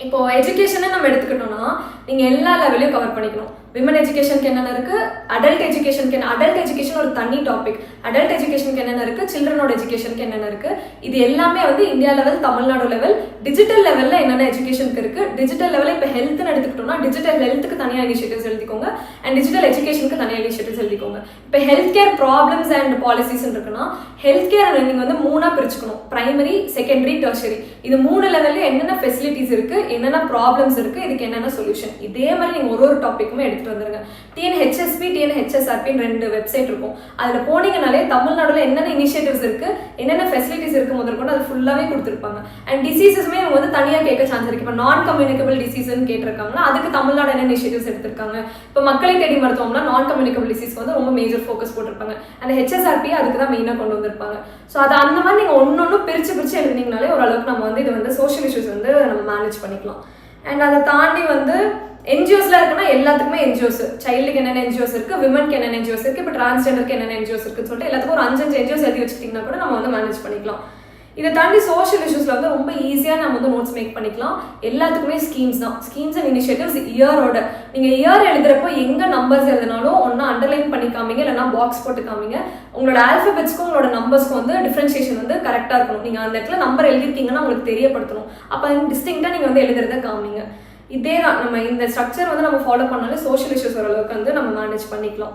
இப்போ எஜுகேஷனை நம்ம எடுத்துக்கிட்டோம்னா நீங்கள் எல்லா லெவலையும் கவர் பண்ணிக்கணும். விமன் எஜுகேஷனுக்கு என்னென்ன இருக்குது, அடல்ட் எஜுகேஷனுக்கு என்ன, அடல்ட் எஜுகேஷன் ஒரு தனி டாபிக், அடல்ட் எஜுகேஷனுக்கு என்னென்ன இருக்குது, சில்ட்ரனோட எஜுகேஷனுக்கு என்னென்ன இருக்குது, இது எல்லாமே வந்து India level, Tamil Nadu level, digital லெவலில் என்னென்ன எஜுகேஷனுக்கு இருக்குது. டிஜிட்டல் லெவலில் இப்போ ஹெல்த்னு எடுத்துக்கிட்டோம்னா டிஜிட்டல் ஹெல்த்துக்கு தனியாக இனிஷியேட்டிவ்ஸ் எழுதிக்கோங்க அண்ட் டிஜிட்டல் எஜுகேஷனுக்கு தனியாக இனிஷியேட்டிவ்ஸ் எழுதிக்கோங்க. இப்போ health care problems and policies இருக்குன்னா ஹெல்த் கேர் நீங்கள் வந்து 3ஆக பிரிச்சுக்கணும். Primary, secondary, tertiary. இது 3 லெவலில் என்னென்ன ஃபெசிலிட்டிஸ் இருக்குது, என்னென்ன ப்ராப்ளம்ஸ் இருக்குது, இதுக்கு என்னென்ன சொல்யூஷன், இதே மாதிரி நீங்கள் ஒரு டாப்பிக்குமே எடுத்துட்டு வந்துருங்க. டிஎன்ஹெச்எஸ்பி, டிஎன்ஹெச்எஸ்ஆர்பின்னு 2 வெப்சைட் இருக்கும். அதில் போனீங்கனாலே தமிழ்நாடுல என்னென்ன இனிஷியேட்டிவ்ஸ் இருக்குது, என்னென்ன ஃபெசிலிட்டிஸ் இருக்குது முதற்கொண்டு அது ஃபுல்லாகவே கொடுத்துருப்பாங்க. அண்ட் டிசீசஸுமே அவங்க வந்து தனியாக கேட்க சான்ஸ் இருக்குது. இப்போ நான் கம்யூனிகபிள் டிசீஸ்ன்னு கேட்டிருக்காங்கன்னா அதுக்கு தமிழ்நாடு என்ன இனிஷியேட்டிவ்ஸ் எடுத்திருக்காங்க. இப்போ மக்களை தேடி மருத்துவம்னா நான் கம்யூனிகபிள் டிசீஸ் வந்து ரொம்ப மேஜர் ஃபோக்கஸ் போட்டிருப்பாங்க. அந்த ஹெச்எஸ்ஆர்பி அதுக்கு தான் மெயினாக கொண்டு வந்திருப்பாங்க. ஸோ அது அந்த மாதிரி நீங்கள் ஒன்று பிரித்து எழுதினீங்கனாலே ஓரளவுக்கு நம்ம வந்து இது வந்து சோஷியல் இஷ்யூஸ் வந்து நம்ம மேனேஜ் பண்ணிக்கலாம். அண்ட் அதை தாண்டி வந்து என்ஜிஓஸ்ல இருக்குன்னா எல்லாத்துக்குமே என்ஜிஓஸ், சைல்டுக்கு என்னென்ன என்ஜிஓஸ் இருக்கு, விமனுக்கு என்னென்ன என்ஜிஓஸ் இருக்கு, இப்போ டிரான்ஸ்ஜெண்டருக்கு என்னென்ன என்ஜிஓஸ் இருக்குன்னு சொல்லிட்டு எல்லாத்துக்கும் ஒரு 5 என்ஜிஓஸ் எழுதி வச்சுக்கிட்டீங்கன்னா கூட நம்ம வந்து மேனேஜ் பண்ணிக்கலாம். இதை தாண்டி சோஷியல் இஷ்யூஸ்ல வந்து ரொம்ப ஈஸியாக நம்ம வந்து நோட்ஸ் மேக் பண்ணிக்கலாம். எல்லாத்துக்குமே ஸ்கீம்ஸ் தான், ஸ்கீம்ஸ் அண்ட் இனிஷியேட்டிவ்ஸ் இயரோட. நீங்கள் இயர் எழுதுறப்போ எங்கே நம்பர்ஸ் எழுதினாலும் ஒன்றா அண்டர்லைன் பண்ணி காமிங்க, இல்லைனா பாக்ஸ் போட்டு காமிங்க. உங்களோட ஆல்ஃபபெட்ஸ்க்கும் உங்களோட நம்பர்ஸ்க்கும் வந்து டிஃபரன்ஷியேஷன் வந்து கரெக்டாக இருக்கணும். நீங்கள் அந்த இடத்துல நம்பர் எழுதிருக்கீங்கன்னா உங்களுக்கு தெரியப்படுத்தணும். அப்போ டிஸ்டிங்காக நீங்கள் வந்து எழுதுறத காமிங்க. இதே தான் நம்ம இந்த ஸ்ட்ரக்சர் வந்து நம்ம ஃபாலோ பண்ணாலே சோஷியல் இஷ்யூஸ் ஓரளவுக்கு வந்து நம்ம மேனேஜ் பண்ணிக்கலாம்.